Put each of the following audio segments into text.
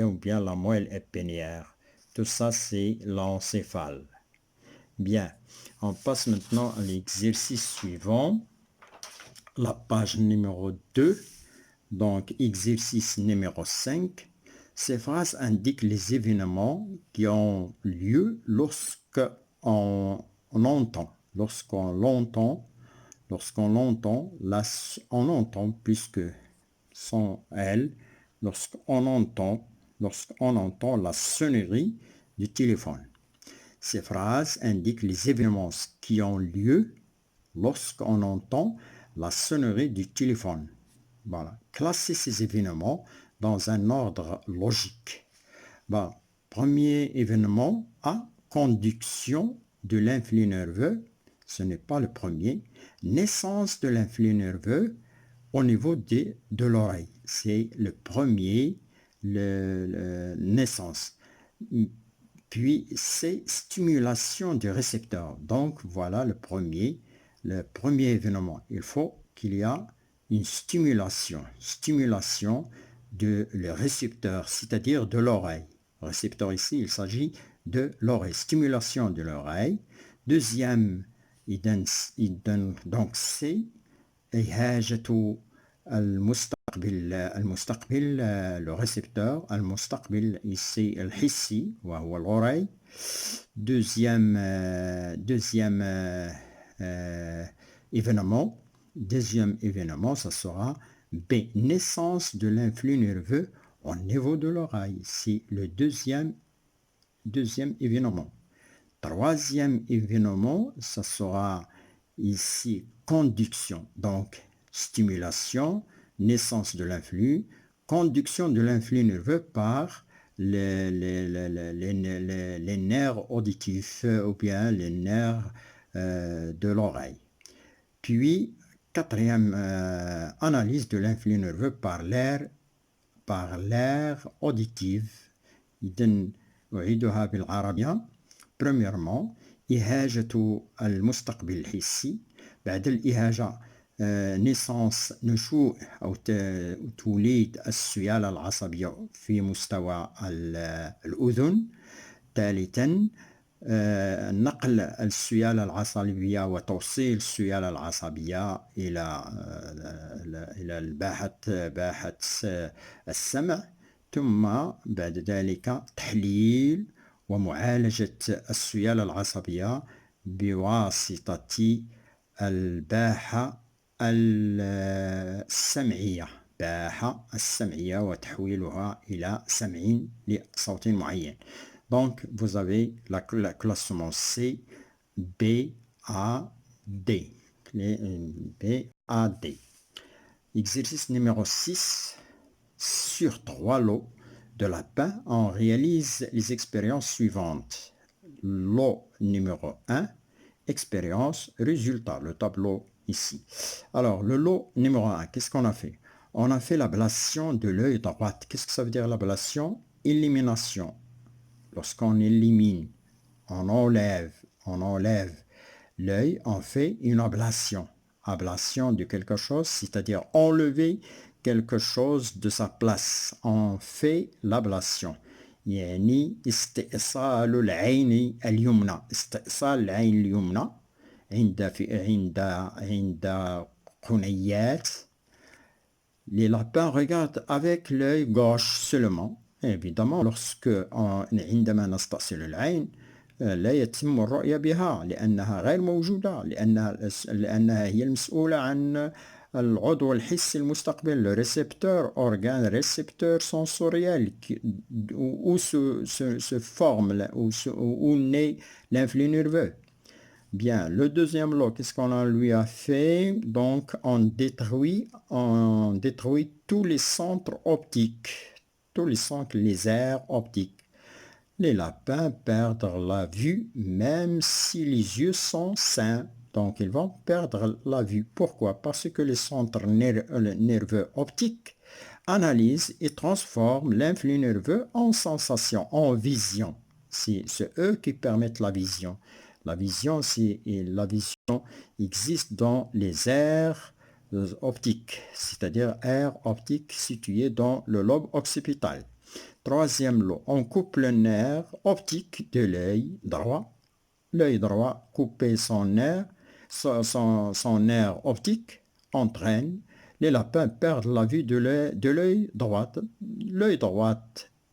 ou bien la moelle épinière. Tout ça, c'est l'encéphale. Bien, on passe maintenant à l'exercice suivant, la page numéro 2. Donc, exercice numéro 5. Ces phrases indiquent les événements qui ont lieu lorsqu'on entend. On entend plus que sans elle, lorsqu'on entend la sonnerie du téléphone. Ces phrases indiquent les événements qui ont lieu lorsqu'on entend la sonnerie du téléphone. Voilà. Classer ces événements dans un ordre logique. Premier événement A, conduction de l'influx nerveux. Ce n'est pas le premier. Naissance de l'influx nerveux au niveau de l'oreille. C'est le premier, naissance. Puis c'est stimulation du récepteur. Donc voilà le premier événement. Il faut qu'il y ait une stimulation de le récepteur, c'est-à-dire de l'oreille. Récepteur ici, il s'agit de l'oreille. Stimulation de l'oreille. Deuxième, donc c'est إهاجة المستقبل le récepteur المستقبل ici الحسي وهو l'oreille. Deuxième événement, ça sera B, naissance de l'influx nerveux au niveau de l'oreille. C'est le deuxième événement. Troisième événement, ça sera ici conduction. Donc, stimulation, naissance de l'influx, conduction de l'influx nerveux par les nerfs auditifs ou bien les nerfs de l'oreille. Puis, quatrième analyse de l'influx nerveux par l'air auditif. إذن أعيدها بالعربية. Premièrement, إهاجة المستقبل الحسي. بعد الإهاجة نيسانس نشوء أو توليد السيالة العصبية في مستوى الأذن. ثالثا نقل السيالة العصبية وتوصيل السيالة العصبية إلى باحة السمع. ثم بعد ذلك تحليل ومعالجة السيالة العصبية بواسطة الباحة السمعية وتحويلها إلى سمع لصوت معين. Donc, vous avez la classement C, B, A, D. B, A, D. Exercice numéro 6. Sur 3 lots de lapin, on réalise les expériences suivantes. Lot numéro 1, expérience, résultat, le tableau ici. Alors, le lot numéro 1, qu'est-ce qu'on a fait? On a fait l'ablation de l'œil droit. Qu'est-ce que ça veut dire l'ablation? Élimination. Lorsqu'on élimine, on enlève l'œil, on fait une ablation. Ablation de quelque chose, c'est-à-dire enlever quelque chose de sa place. On fait l'ablation. يعني استئصال العين اليمنى. استئصال العين اليمنى عند قنيات. Les lapins regardent avec l'œil gauche seulement. Évidemment, عندما نستأصل العين لا يتم الرؤية بها لأنها غير موجودة لأنها هي المسؤولة عن العضو الحسي المستقبل, le récepteur, organe récepteur sensoriel où se forme, où naît l'influx nerveux. Bien, le deuxième lot, qu'est-ce qu'on lui a fait? Donc, on détruit tous les centres optiques, les aires optiques. Les lapins perdent la vue même si les yeux sont sains. Donc, ils vont perdre la vue. Pourquoi? Parce que les centres nerveux optiques analysent et transforment l'influx nerveux en sensation, en vision. C'est eux qui permettent la vision. La vision existe dans les aires optiques, c'est-à-dire aires optiques situées dans le lobe occipital. Troisième lot, on coupe le nerf optique de l'œil droit. L'œil droit, couper son nerf, son nerf optique entraîne les lapins perdent la vue de l'œil droit. L'œil droit,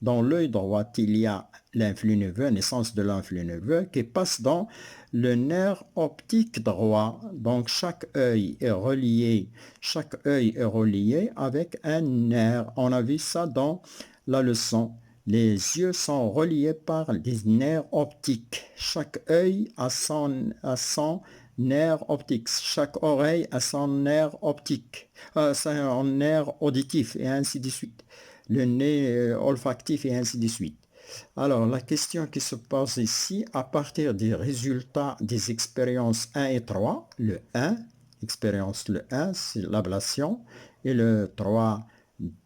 dans l'œil droit, il y a l'influx nerveux, naissance de l'influx nerveux qui passe dans le nerf optique droit. Donc chaque œil est relié avec un nerf. On a vu ça dans la leçon. Les yeux sont reliés par des nerfs optiques. Chaque œil a son nerf optique. Chaque oreille a son nerf optique. Son nerf auditif et ainsi de suite. Le nez olfactif et ainsi de suite. Alors, la question qui se pose ici, à partir des résultats des expériences 1 et 3, le 1, expérience le 1, c'est l'ablation, et le 3,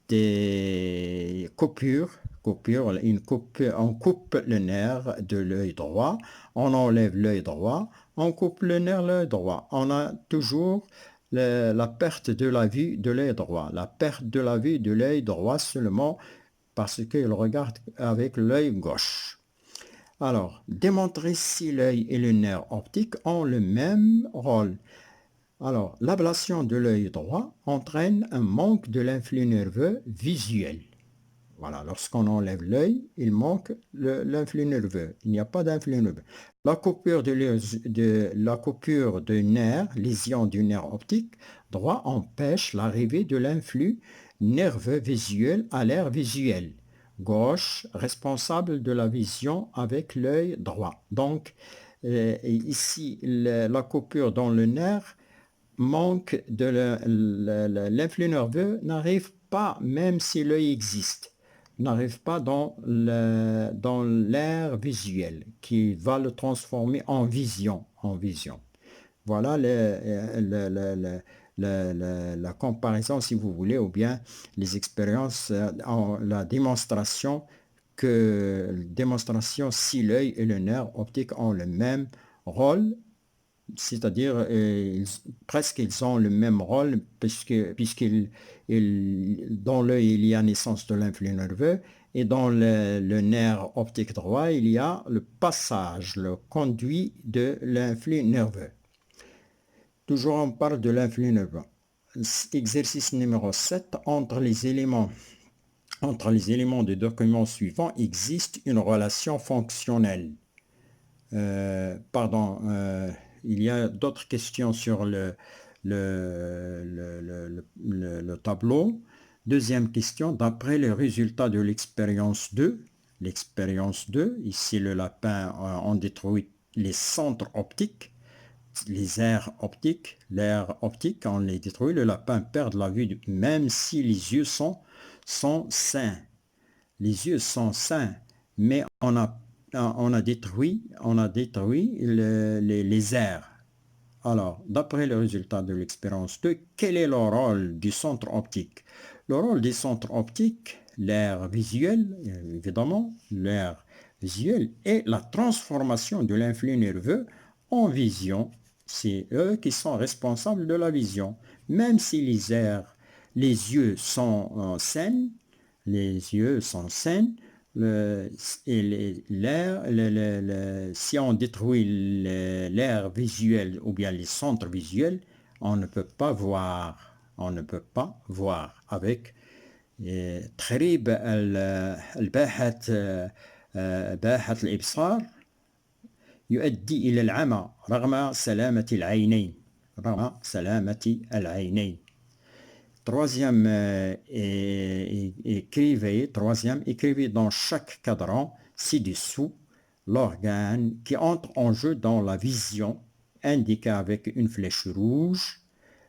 des coupures, on coupe le nerf de l'œil droit, on enlève l'œil droit, on coupe le nerf de l'œil droit. On a toujours la perte de la vue de l'œil droit. La perte de la vue de l'œil droit seulement parce qu'il regarde avec l'œil gauche. Alors, démontrer si l'œil et le nerf optique ont le même rôle. Alors, l'ablation de l'œil droit entraîne un manque de l'influx nerveux visuel. Voilà, lorsqu'on enlève l'œil, il manque l'influx nerveux. Il n'y a pas d'influx nerveux. La coupure de nerf, lésion du nerf optique droit, empêche l'arrivée de l'influx nerveux visuel à l'aire visuelle gauche, responsable de la vision avec l'œil droit. Donc, ici, la coupure dans le nerf manque de l'influx nerveux n'arrive pas, même si l'œil existe, n'arrive pas dans l'aire visuelle qui va le transformer en vision. Voilà la comparaison, si vous voulez, ou bien les expériences, la démonstration si l'œil et le nerf optique ont le même rôle, c'est-à-dire presque ils ont le même rôle dans l'œil il y a naissance de l'influx nerveux et dans le nerf optique droit il y a le passage, le conduit de l'influx nerveux. Toujours on parle de l'influx nerveux. Exercice numéro 7, entre les éléments des documents suivants existe une relation fonctionnelle. Il y a d'autres questions sur le tableau. Deuxième question, d'après les résultats de l'expérience 2, ici le lapin on détruit les centres optiques, les aires optiques, l'aire optique, on les détruit, le lapin perd la vue même si les yeux sont sains. Les yeux sont sains, mais on a détruit les aires. Alors, d'après le résultat de l'expérience 2, quel est le rôle du centre optique? Le rôle du centre optique, l'aire visuelle, évidemment, l'aire visuelle et la transformation de l'influx nerveux en vision. C'est eux qui sont responsables de la vision. Même si les yeux sont sains, si on détruit l'aire visuelle ou bien les centres visuels, on ne peut pas voir avec تخريب باحة الإبصار يؤدي إلى العمى رغم سلامة العينين. Troisième, écrivez dans chaque cadran ci-dessous l'organe qui entre en jeu dans la vision, indiqué avec une flèche rouge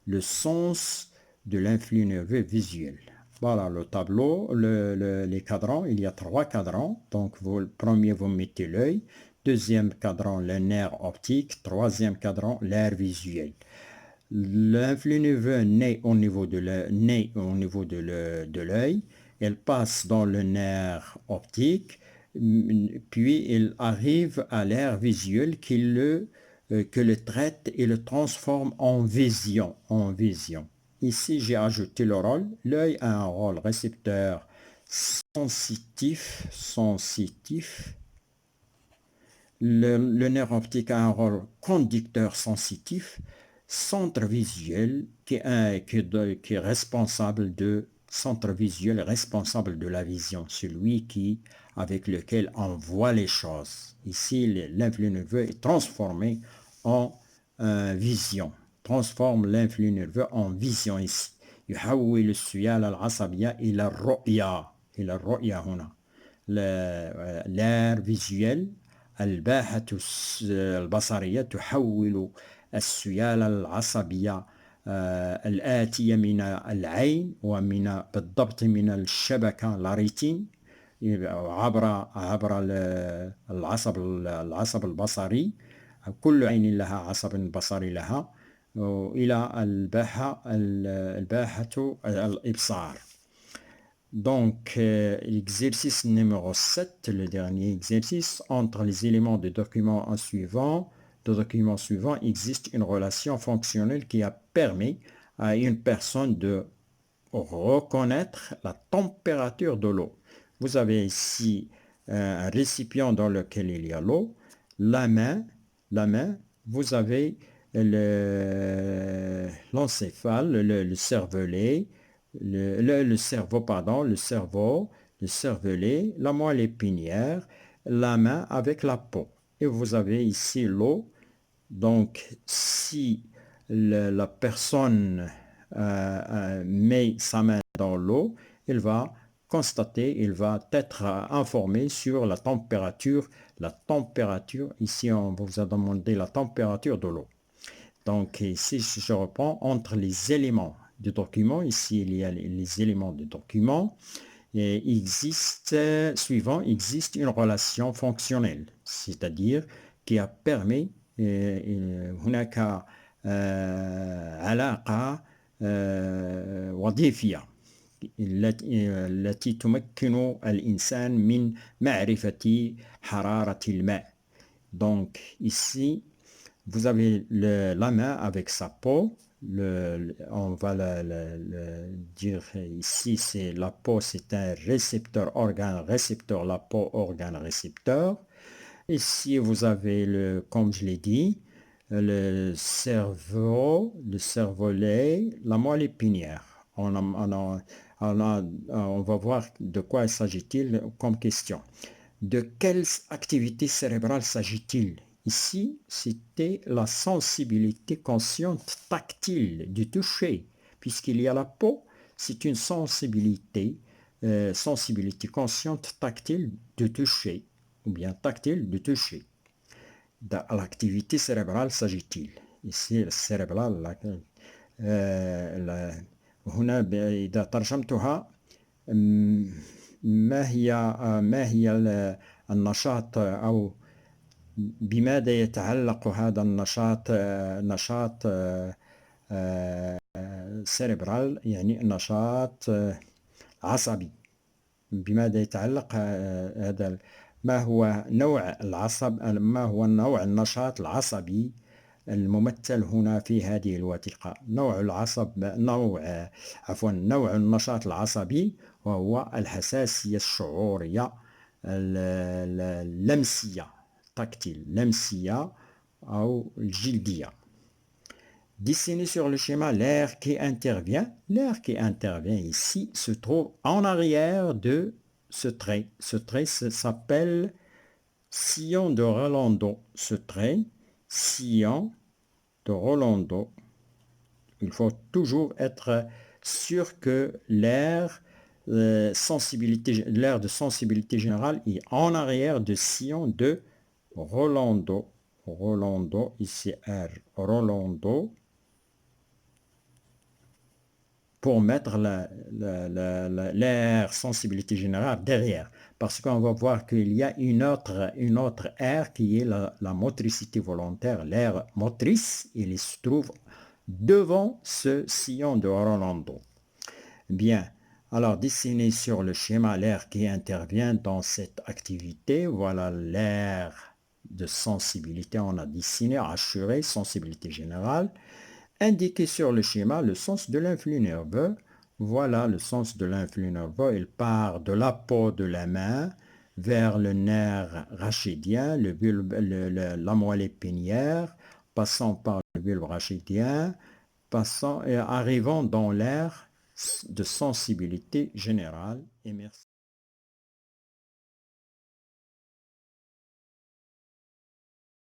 le sens de l'influx nerveux visuel. Voilà le tableau, les cadrans, il y a 3 cadrans, donc le premier vous mettez l'œil, deuxième cadran le nerf optique, troisième cadran l'aire visuelle. L'influx nerveux naît au niveau de l'œil, elle passe dans le nerf optique, puis il arrive à l'aire visuelle que le traite et le transforme en vision. Ici, j'ai ajouté le rôle. L'œil a un rôle récepteur sensitif. Le nerf optique a un rôle conducteur sensitif, centre visuel qui est responsable centre visuel responsable de la vision, celui avec lequel on voit les choses. Ici, l'influx nerveux est transformé en vision, transforme l'influx nerveux en vision ici. يحول السيالة العصبية إلى الرؤية هنا. l'air visuel الباحة البصرية تحول السيالة العصبية الآتية من العين بالضبط من الشبكة لاريتين عبر العصب البصري. كل عين لها عصب بصري لها إلى الباحة الإبصار. Donc, l'exercice numéro 7, le dernier exercice, entre les éléments du document suivant, existe une relation fonctionnelle qui a permis à une personne de reconnaître la température de l'eau. Vous avez ici un récipient dans lequel il y a l'eau, la main, vous avez l'encéphale, le cervelet, le cervelet, la moelle épinière, la main avec la peau. Et vous avez ici l'eau. Donc, si la personne met sa main dans l'eau, il va être informé sur la température. Ici, on vous a demandé la température de l'eau. Donc, ici, je reprends entre les éléments du document. Ici, il y a les éléments du document. Et existe une relation fonctionnelle, c'est-à-dire qui a permis هناك علاقة وظيفية التي تمكن الإنسان من معرفة حرارة الماء. Donc ici vous avez la main avec sa peau. On va le dire ici, c'est la peau, c'est un récepteur, organe récepteur, la peau, organe récepteur. Ici, vous avez, comme je l'ai dit, le cerveau, le cervelet, la moelle épinière. On va voir de quoi s'agit-il comme question. De quelle activité cérébrale s'agit-il? Ici, c'était la sensibilité consciente tactile du toucher. Puisqu'il y a la peau, c'est une sensibilité consciente tactile de toucher, ou bien tactile de toucher. De l'activité cérébrale s'agit-il? Ici, le cérébral, هنا إذا ترجمتها ما هي النشاط أو بماذا يتعلق هذا النشاط؟ نشاط سيريبرال، يعني نشاط عصبي. بماذا يتعلق هذا؟ ما هو نوع النشاط العصبي الممثل هنا في هذه الوثيقة؟ نوع النشاط العصبي وهو الحساسية الشعورية اللمسية tactile, لمسية أو الجلدية. Dessiné sur le schéma, l'air qui intervient ici se trouve en arrière de ce trait. Ce trait s'appelle sillon de Rolando. Ce trait, sillon de Rolando. Il faut toujours être sûr que l'air de sensibilité générale est en arrière de sillon de Rolando. Rolando, ici R, Rolando, pour mettre l'air sensibilité générale derrière. Parce qu'on va voir qu'il y a une autre aire qui est la motricité volontaire, l'aire motrice, il se trouve devant ce sillon de Rolando. Bien, alors dessiné sur le schéma l'air qui intervient dans cette activité, voilà l'aire de sensibilité, on a dessiné, assuré, sensibilité générale. Indiqué sur le schéma le sens de l'influx nerveux, Voilà le sens de l'influx nerveux. Il part de la peau de la main vers le nerf rachidien, le bulbe, la moelle épinière, passant par le bulbe rachidien, passant et arrivant dans l'aire de sensibilité générale. Et merci.